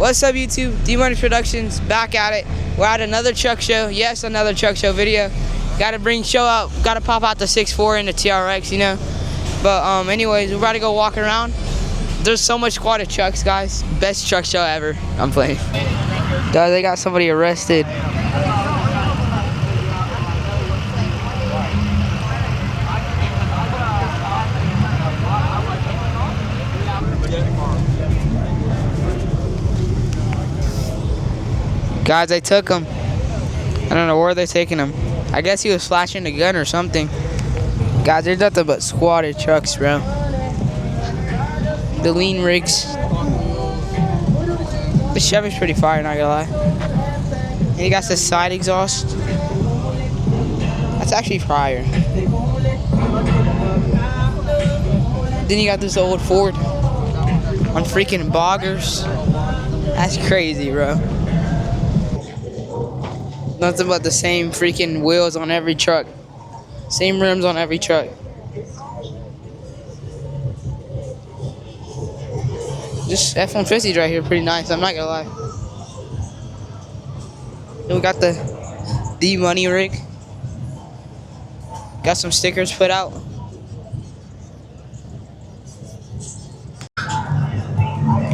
What's up, YouTube? D-Money Productions back at it. We're at another truck show. Yes, another truck show video. Gotta bring show out. Gotta pop out the 6.4 and the TRX, you know. But anyways, we're about to go walk around. There's so much squatted trucks, guys. Best truck show ever. I'm playing. Guys, they got somebody arrested. Guys, they took him. I don't know where they're taking him. I guess he was flashing a gun or something. Guys, there's nothing but squatted trucks, bro. The lean rigs. The Chevy's pretty fire, not gonna lie. And he got the side exhaust. That's actually fire. Then you got this old Ford on freaking boggers. That's crazy, bro. Nothing but the same freaking wheels on every truck. Same rims on every truck. Just F-150s right here, pretty nice, I'm not gonna lie. Then we got the D-Money rig. Got some stickers put out.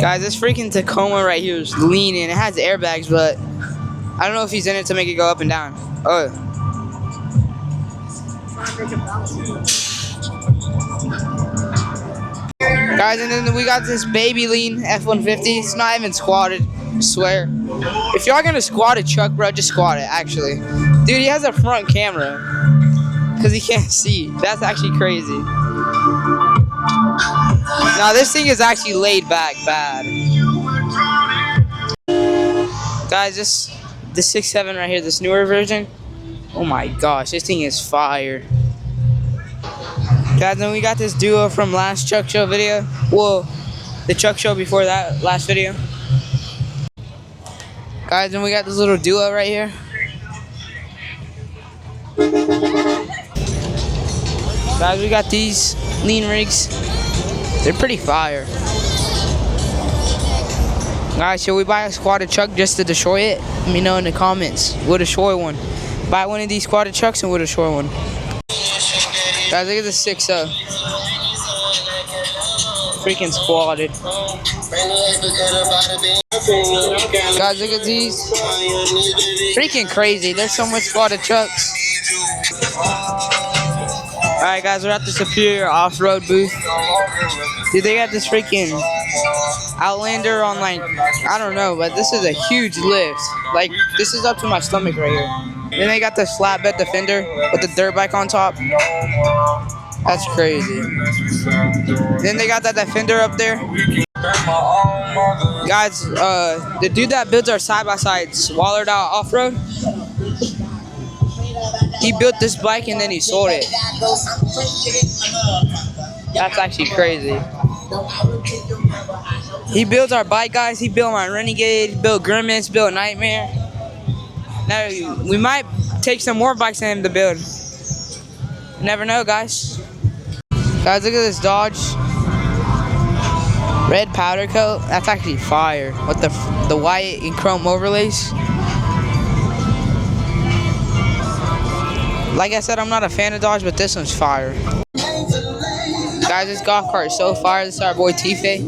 Guys, this freaking Tacoma right here is leaning. It has airbags, but I don't know if he's in it to make it go up and down. Oh. Guys, and then we got this baby lean F-150. It's not even squatted, I swear. If y'all gonna squat a truck, bro, just squat it, actually. Dude, he has a front camera. Because he can't see. That's actually crazy. Now, this thing is actually laid back bad. Guys, the 6.7 right here, this newer version. Oh my gosh, this thing is fire. Guys, then we got this duo from last truck show video. Well, the truck show before that last video. Guys, then we got this little duo right here. Guys, we got these lean rigs. They're pretty fire. Guys, should we buy a squatted truck just to destroy it? Let me know in the comments. We'll destroy one. Buy one of these squatted trucks and we'll destroy one. Guys, look at this 6.0. Freaking squatted. Guys, look at these. Freaking crazy. There's so much squatted trucks. Alright, guys, we're at the Superior off-road booth. Dude, they got this freaking Outlander on, like, I don't know, but this is a huge lift. Like, this is up to my stomach right here. Then they got this flatbed Defender with the dirt bike on top. That's crazy. Then they got that Defender up there. Guys, the dude that builds our side-by-sides, Wallered Out Off-Road, he built this bike and then he sold it. That's actually crazy. He builds our bike, guys. He built my Renegade, he built Grimace, built Nightmare. Now, we might take some more bikes than him to build. You never know, guys. Guys, look at this Dodge. Red powder coat. That's actually fire. With the white and chrome overlays. Like I said, I'm not a fan of Dodge, but this one's fire. Guys, this golf cart is so fire. This is our boy Tife.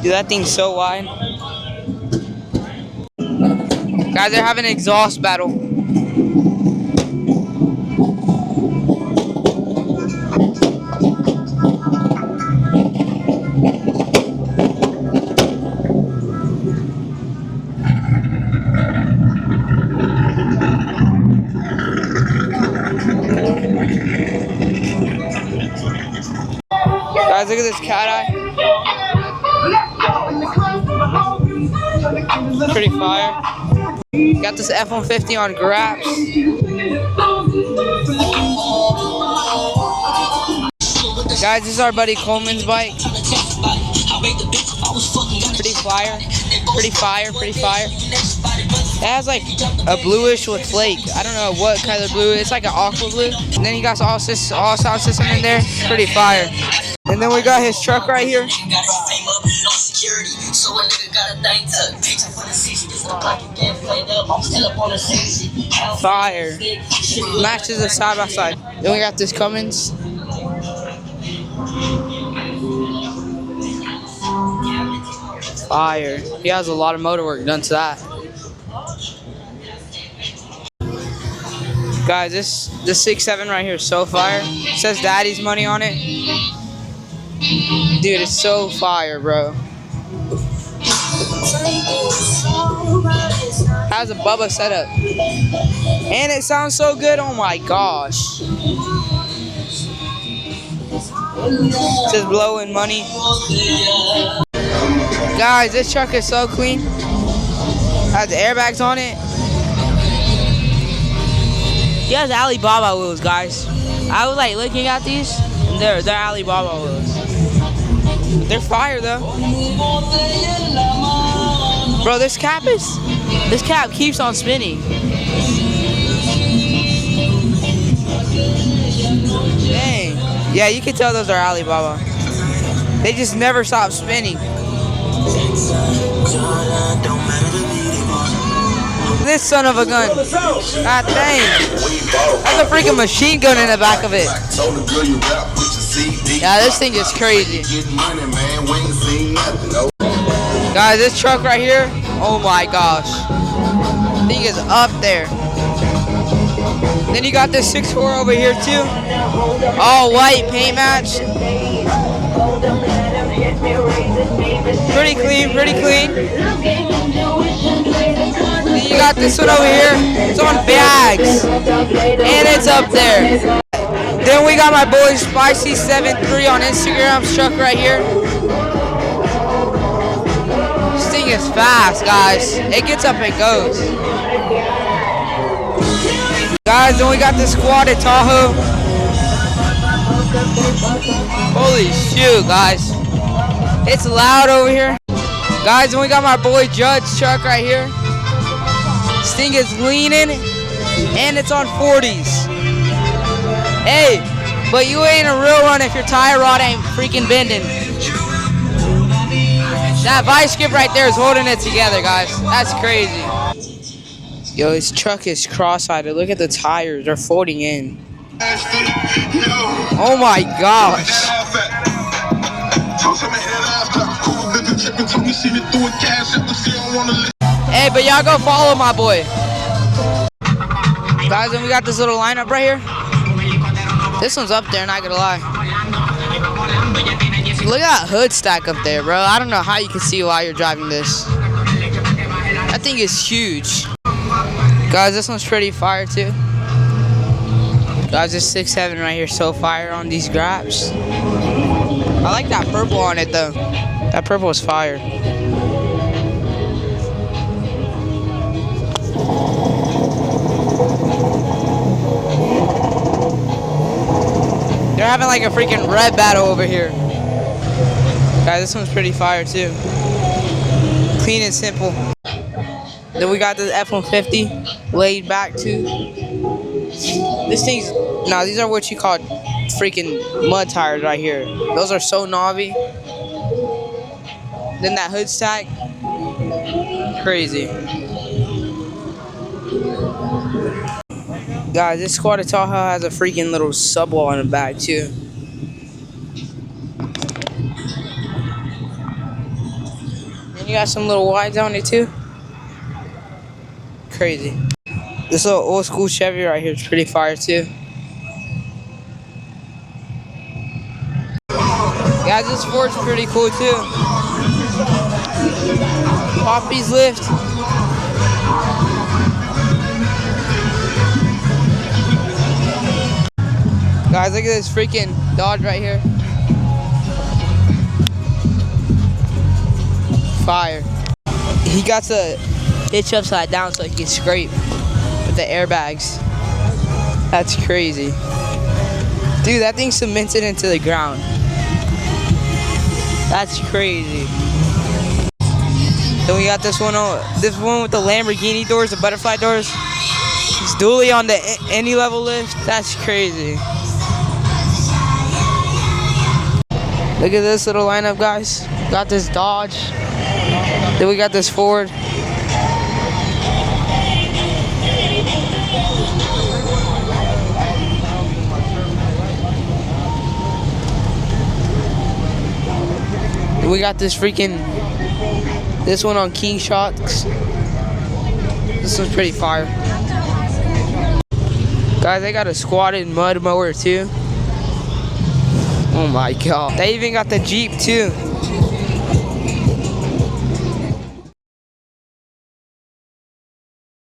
Dude, that thing's so wide. Guys, they're having an exhaust battle. Guys, look at this cat eye. Pretty fire. Got this F-150 on graps. Guys, this is our buddy Coleman's bike. Pretty fire. Pretty fire, pretty fire. It has like a bluish with flake. I don't know what color blue. It's like an aqua blue. And then you got all sound system in there. Pretty fire. And And then we got his truck right here. Fire. Matches are side by side. Then we got this Cummins. Fire. He has a lot of motor work done to that. Guys, this 6.7 right here is so fire. It says Daddy's money on it. Dude, it's so fire, bro. Has a Bubba setup. And it sounds so good. Oh my gosh. It says blowing money. Guys, this truck is so clean. Has the airbags on it. He has Alibaba wheels, guys. I was like looking at these, and they're Alibaba wheels. They're fire though. Bro, this cap keeps on spinning. Dang. Yeah, you can tell those are Alibaba. They just never stop spinning. This son of a gun. God dang. That's a freaking machine gun in the back of it. Yeah, this thing is crazy. Guys, this truck right here, oh my gosh. Thing is up there. Then you got this 6.4 over here too. All white paint match. Pretty clean, pretty clean. Then you got this one over here. It's on bags. And it's up there. Then we got my boy Spicy73 on Instagram's truck right here. This thing is fast, guys. It gets up and goes. Guys, then we got this squad at Tahoe. Holy shoot, guys. It's loud over here. Guys, then we got my boy Judd's truck right here. This thing is leaning and it's on 40s. Hey, but you ain't a real one if your tire rod ain't freaking bending. That vice grip right there is holding it together, guys. That's crazy. Yo, his truck is cross-sided. Look at the tires. They're folding in. Oh my gosh. Hey, but y'all go follow my boy. Guys, and we got this little lineup right here. This one's up there, not gonna lie. Look at that hood stack up there, bro. I don't know how you can see while you're driving this. That thing is huge. Guys, this one's pretty fire too. Guys, this 6.7 right here, so fire on these graps. I like that purple on it though. That purple is fire. They're having like a freaking red battle over here. Guys, this one's pretty fire too. Clean and simple. Then we got the F-150 laid back too. This thing's, nah, these are what you call freaking mud tires right here. Those are so knobby. Then that hood stack, crazy. Guys, this Squad of Tahoe has a freaking little subwall in the back too. And you got some little wides on it too. Crazy. This little old school Chevy right here is pretty fire too. Guys, this Ford's pretty cool too. Poppy's lift. Guys, look at this freaking Dodge right here. Fire. He got to hitch upside down so he can scrape with the airbags. That's crazy. Dude, that thing's cemented into the ground. That's crazy. Then we got this one with the Lamborghini doors, the butterfly doors. It's dually on the any level lift. That's crazy. Look at this little lineup, guys. Got this Dodge. Then we got this Ford. Then we got this this one on King Shots. This one's pretty fire. Guys, they got a squatted mud mower too. Oh my god. They even got the Jeep too.